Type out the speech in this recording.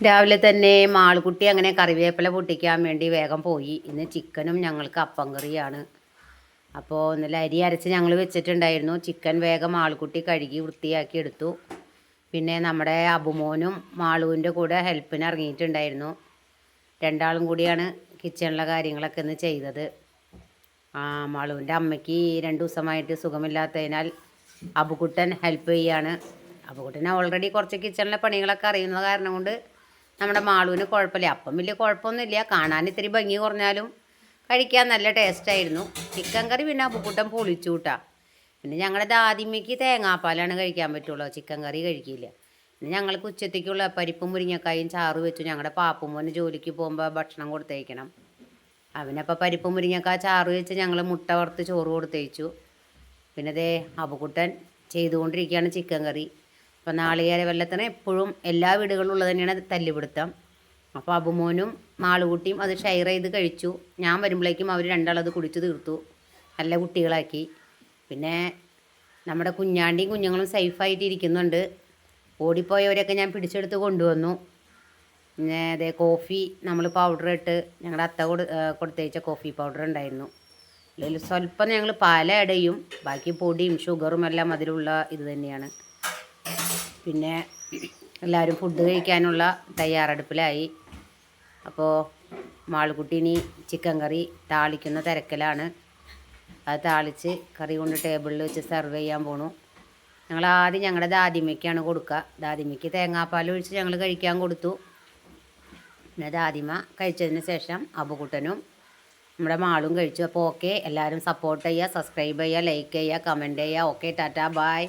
രാവിലെ തന്നെ മാളുകുട്ടി അങ്ങനെ കറിവേപ്പില പൊട്ടിക്കാൻ വേണ്ടി വേഗം പോയി. ഇന്ന് ചിക്കനും ഞങ്ങൾക്ക് അപ്പം കറിയാണ്. അപ്പോൾ ഇന്നലെ അരി അരച്ച് ഞങ്ങൾ വെച്ചിട്ടുണ്ടായിരുന്നു. ചിക്കൻ വേഗം മാളുകുട്ടി കഴുകി വൃത്തിയാക്കി എടുത്തു. പിന്നെ നമ്മുടെ അബുമോനും മാളുവിൻ്റെ കൂടെ ഹെൽപ്പിന് ഇറങ്ങിയിട്ടുണ്ടായിരുന്നു. രണ്ടാളും കൂടിയാണ് കിച്ചണിലെ കാര്യങ്ങളൊക്കെ ഇന്ന് ചെയ്തത്. മാളുവിൻ്റെ അമ്മയ്ക്ക് 2 ദിവസമായിട്ട് സുഖമില്ലാത്തതിനാൽ അബുക്കുട്ടൻ ഹെൽപ്പ് ചെയ്യാണ്. അബുക്കുട്ടനെ ഓൾറെഡി കുറച്ച് കിച്ചണിലെ പണികളൊക്കെ അറിയുന്ന കാരണം കൊണ്ട് നമ്മുടെ മാളുവിന് കുഴപ്പമില്ല. അപ്പം വലിയ കുഴപ്പമൊന്നുമില്ല. കാണാൻ ഇത്തിരി ഭംഗി കുറഞ്ഞാലും കഴിക്കാൻ നല്ല ടേസ്റ്റായിരുന്നു. ചിക്കൻ കറി പിന്നെ അബുക്കുട്ടൻ പൊളിച്ചു കൂട്ടാ. പിന്നെ ഞങ്ങളുടെ ദാദിമ്മയ്ക്ക് തേങ്ങാപ്പാലാണ് കഴിക്കാൻ പറ്റുള്ളൂ, ചിക്കൻ കറി കഴിക്കില്ല. പിന്നെ ഞങ്ങൾക്ക് ഉച്ചത്തേക്കുള്ള പരിപ്പും മുരിങ്ങക്കായും ചാറ് വെച്ചു. ഞങ്ങളുടെ പാപ്പുമോന് ജോലിക്ക് പോകുമ്പോൾ ഭക്ഷണം കൊടുത്തയക്കണം. അവനപ്പോൾ പരിപ്പും മുരിങ്ങക്കായ ചാറ് വെച്ച് ഞങ്ങൾ മുട്ട വറുത്ത് ചോറ് കൊടുത്തയച്ചു. പിന്നെ ദേ അബുക്കുട്ടൻ ചെയ്തുകൊണ്ടിരിക്കുകയാണ് ചിക്കൻ കറി. അപ്പോൾ നാളികേര വെള്ളത്തിന് എപ്പോഴും എല്ലാ വീടുകളിലും ഉള്ളത് തന്നെയാണ് തല്ലുപിടുത്തം. അപ്പോൾ അബുമോനും മാളുകുട്ടിയും അത് ഷെയർ ചെയ്ത് കഴിച്ചു. ഞാൻ വരുമ്പോഴേക്കും അവർ രണ്ടാളത് കുടിച്ച് തീർത്തു, നല്ല കുട്ടികളാക്കി. പിന്നെ നമ്മുടെ കുഞ്ഞാണ്ടിയും കുഞ്ഞുങ്ങളും സേഫായിട്ട് ഇരിക്കുന്നുണ്ട്. ഓടിപ്പോയവരൊക്കെ ഞാൻ പിടിച്ചെടുത്ത് കൊണ്ടുവന്നു. പിന്നെ അതേ കോഫി നമ്മൾ പൗഡർ ഇട്ട് ഞങ്ങളുടെ അത്ത കൊടുത്തയച്ച കോഫി പൗഡർ ഉണ്ടായിരുന്നു. അതിൽ സ്വല്പം ഞങ്ങൾ പാൽ ആഡ് ചെയ്യും, ബാക്കി പൊടിയും ഷുഗറും എല്ലാം അതിലുള്ള ഇത് തന്നെയാണ്. പിന്നെ എല്ലാവരും ഫുഡ് കഴിക്കാനുള്ള തയ്യാറെടുപ്പിലായി. അപ്പോൾ മാളുകുട്ടി ഇനി ചിക്കൻ കറി താളിക്കുന്ന തിരക്കിലാണ്. അത് താളിച്ച് കറി കൊണ്ട് ടേബിളിൽ വെച്ച് സെർവ് ചെയ്യാൻ പോണു. ഞങ്ങൾ ആദ്യം ഞങ്ങളുടെ ദാദിമയ്ക്കാണ് കൊടുക്കുക. ദാദിമയ്ക്ക് തേങ്ങാപ്പാൽ ഒഴിച്ച് ഞങ്ങൾ കഴിക്കാൻ കൊടുത്തു. പിന്നെ ദാദിമ കഴിച്ചതിന് ശേഷം അബുക്കുട്ടനും നമ്മുടെ മാളും കഴിച്ചു. അപ്പോൾ ഓക്കെ, എല്ലാവരും സപ്പോർട്ട് ചെയ്യുക, സബ്സ്ക്രൈബ് ചെയ്യുക, ലൈക്ക് ചെയ്യുക, കമൻറ്റ് ചെയ്യുക. Okay, tata, bye.